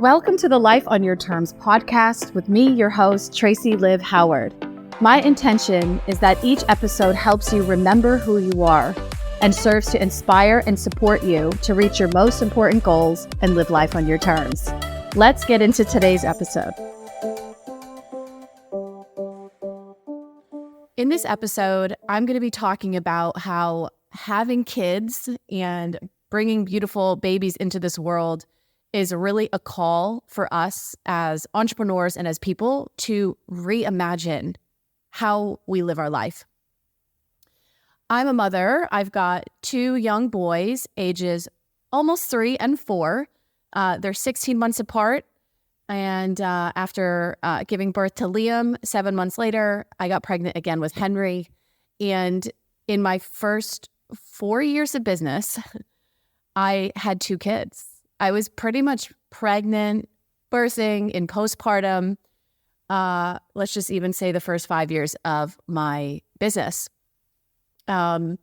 Welcome to the Life on Your Terms podcast with me, your host, Tracey Liv Howard. My intention is that each episode helps you remember who you are and serves to inspire and support you to reach your most important goals and live life on your terms. Let's get into today's episode. In this episode, I'm going to be talking about how having kids and bringing beautiful babies into this world is really a call for us as entrepreneurs and as people to reimagine how we live our life. I'm a mother. I've got two young boys, ages almost 3 and 4. They're 16 months apart. And after giving birth to Liam, 7 months later, I got pregnant again with Henry. And in my first 4 years of business, I had 2 kids. I was pretty much pregnant, birthing, in postpartum. Let's just even say the first 5 years of my business. And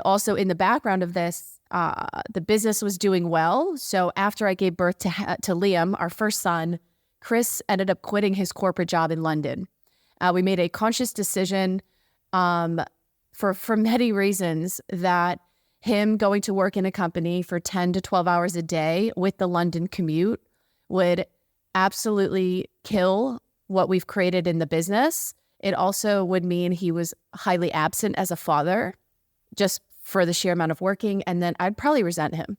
also in the background of this, the business was doing well. So after I gave birth to Liam, our first son, Chris ended up quitting his corporate job in London. We made a conscious decision for many reasons that him going to work in a company for 10 to 12 hours a day with the London commute would absolutely kill what we've created in the business. It also would mean he was highly absent as a father, just for the sheer amount of working. And then I'd probably resent him.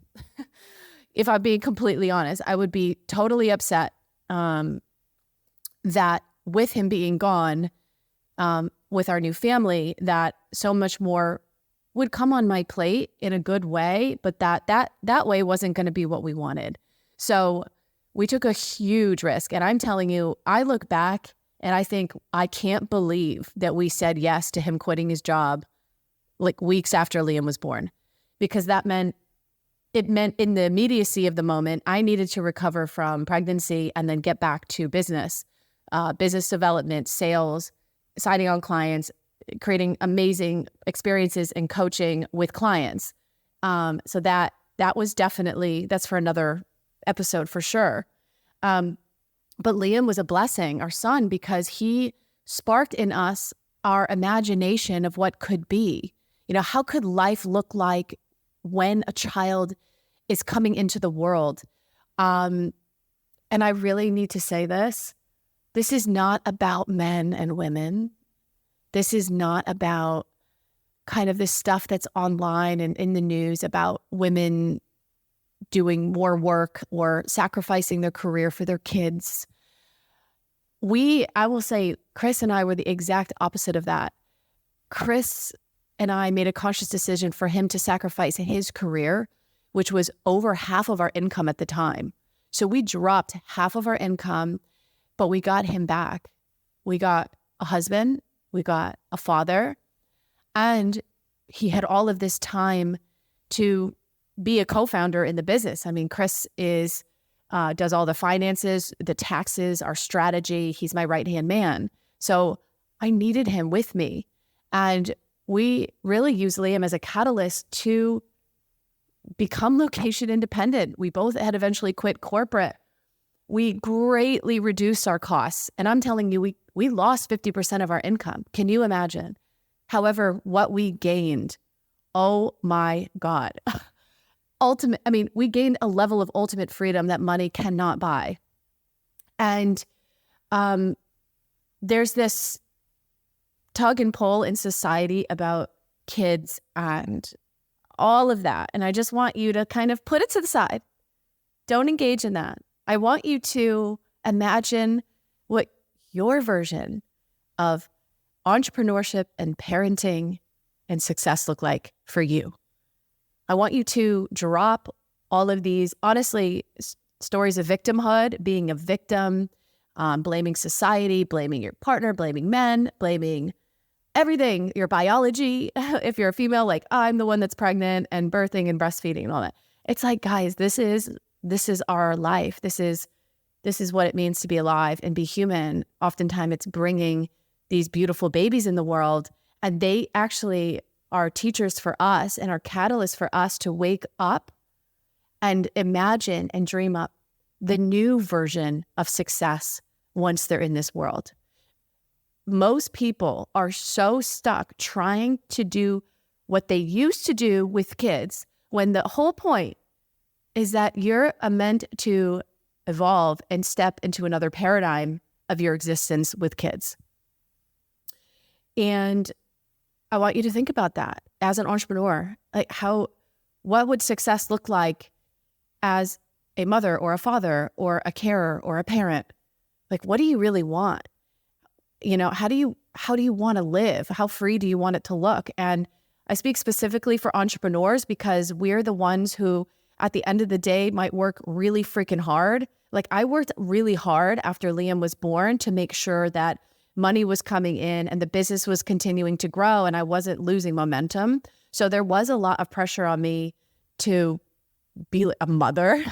If I'm being completely honest, I would be totally upset that with him being gone with our new family, that so much more would come on my plate in a good way, but that way wasn't going to be what we wanted. So we took a huge risk. And I'm telling you, I look back and I think I can't believe that we said yes to him quitting his job like weeks after Liam was born, because it meant in the immediacy of the moment, I needed to recover from pregnancy and then get back to business development, sales, signing on clients, creating amazing experiences and coaching with clients. So that was definitely, that's for another episode for sure. But Liam was a blessing, our son, because he sparked in us our imagination of what could be. You know, how could life look like when a child is coming into the world? And I really need to say this. This is not about men and women. This is not about kind of this stuff that's online and in the news about women doing more work or sacrificing their career for their kids. I will say, Chris and I were the exact opposite of that. Chris and I made a conscious decision for him to sacrifice his career, which was over half of our income at the time. So we dropped half of our income, but we got him back. We got a husband. We got a father, and he had all of this time to be a co-founder in the business. I mean, Chris does all the finances, the taxes, our strategy. He's my right-hand man. So I needed him with me. And we really used Liam as a catalyst to become location independent. We both had eventually quit corporate. We greatly reduced our costs. And I'm telling you, we lost 50% of our income. Can you imagine? However, what we gained, oh my God. We gained a level of ultimate freedom that money cannot buy. And there's this tug and pull in society about kids and all of that. And I just want you to kind of put it to the side. Don't engage in that. I want you to imagine what your version of entrepreneurship and parenting and success look like for you. I want you to drop all of these, honestly, stories of victimhood, being a victim, blaming society, blaming your partner, blaming men, blaming everything, your biology. If you're a female, like, I'm the one that's pregnant and birthing and breastfeeding and all that. It's like, guys, this is our life. This is what it means to be alive and be human. Oftentimes it's bringing these beautiful babies in the world, and they actually are teachers for us and are catalysts for us to wake up and imagine and dream up the new version of success once they're in this world. Most people are so stuck trying to do what they used to do with kids, when the whole point is that you're meant to evolve and step into another paradigm of your existence with kids. And I want you to think about that as an entrepreneur. Like, what would success look like as a mother or a father or a carer or a parent? Like, what do you really want? How do you want to live? How free do you want it to look? And I speak specifically for entrepreneurs because we're the ones who, at the end of the day, might work really freaking hard. Like, I worked really hard after Liam was born to make sure that money was coming in and the business was continuing to grow and I wasn't losing momentum. So there was a lot of pressure on me to be a mother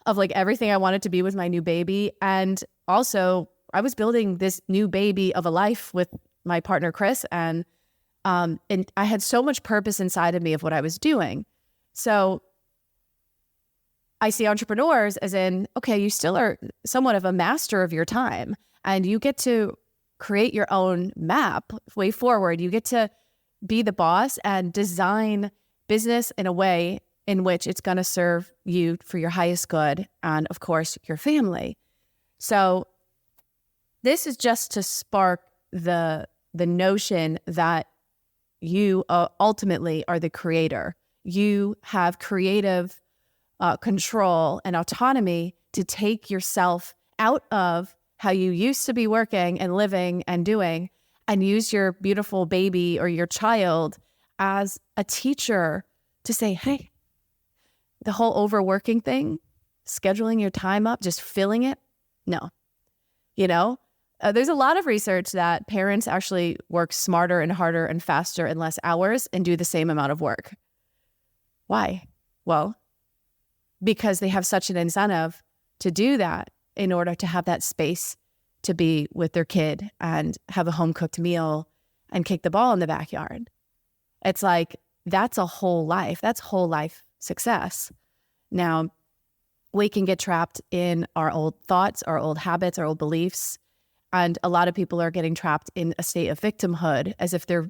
of like everything I wanted to be with my new baby. And also I was building this new baby of a life with my partner, Chris. And I had so much purpose inside of me of what I was doing. So I see entrepreneurs as in, okay, you still are somewhat of a master of your time and you get to create your own map way forward. You get to be the boss and design business in a way in which it's going to serve you for your highest good and, of course, your family. So this is just to spark the notion that you ultimately are the creator. You have creative control and autonomy to take yourself out of how you used to be working and living and doing and use your beautiful baby or your child as a teacher to say, hey, the whole overworking thing, scheduling your time up, just filling it, no. There's a lot of research that parents actually work smarter and harder and faster and less hours and do the same amount of work. Why? Well, because they have such an incentive to do that in order to have that space to be with their kid and have a home-cooked meal and kick the ball in the backyard. It's like, that's a whole life. That's whole life success. Now, we can get trapped in our old thoughts, our old habits, our old beliefs. And a lot of people are getting trapped in a state of victimhood as if they're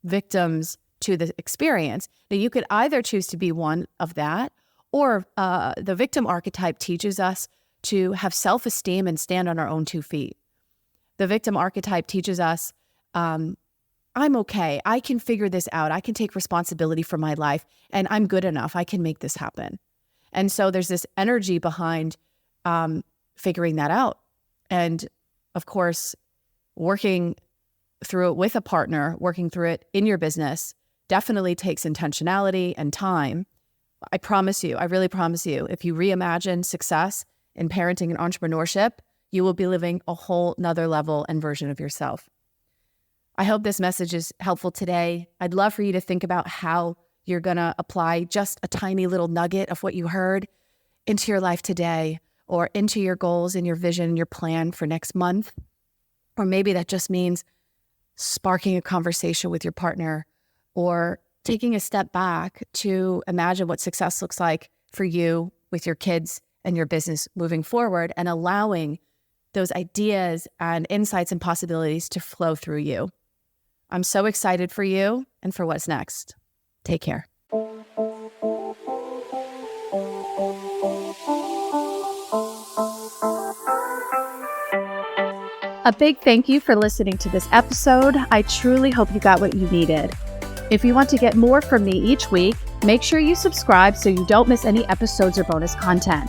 victims to the experience. Now, you could either choose to be one of that, or the victim archetype teaches us to have self-esteem and stand on our own 2 feet. The victim archetype teaches us, I'm okay. I can figure this out. I can take responsibility for my life, and I'm good enough. I can make this happen. And so there's this energy behind figuring that out. And of course, working through it with a partner, working through it in your business definitely takes intentionality and time. I promise you, I really promise you, if you reimagine success in parenting and entrepreneurship, you will be living a whole nother level and version of yourself. I hope this message is helpful today. I'd love for you to think about how you're going to apply just a tiny little nugget of what you heard into your life today, or into your goals and your vision, your plan for next month. Or maybe that just means sparking a conversation with your partner, or taking a step back to imagine what success looks like for you with your kids and your business moving forward, and allowing those ideas and insights and possibilities to flow through you. I'm so excited for you and for what's next. Take care. A big thank you for listening to this episode. I truly hope you got what you needed. If you want to get more from me each week, make sure you subscribe so you don't miss any episodes or bonus content.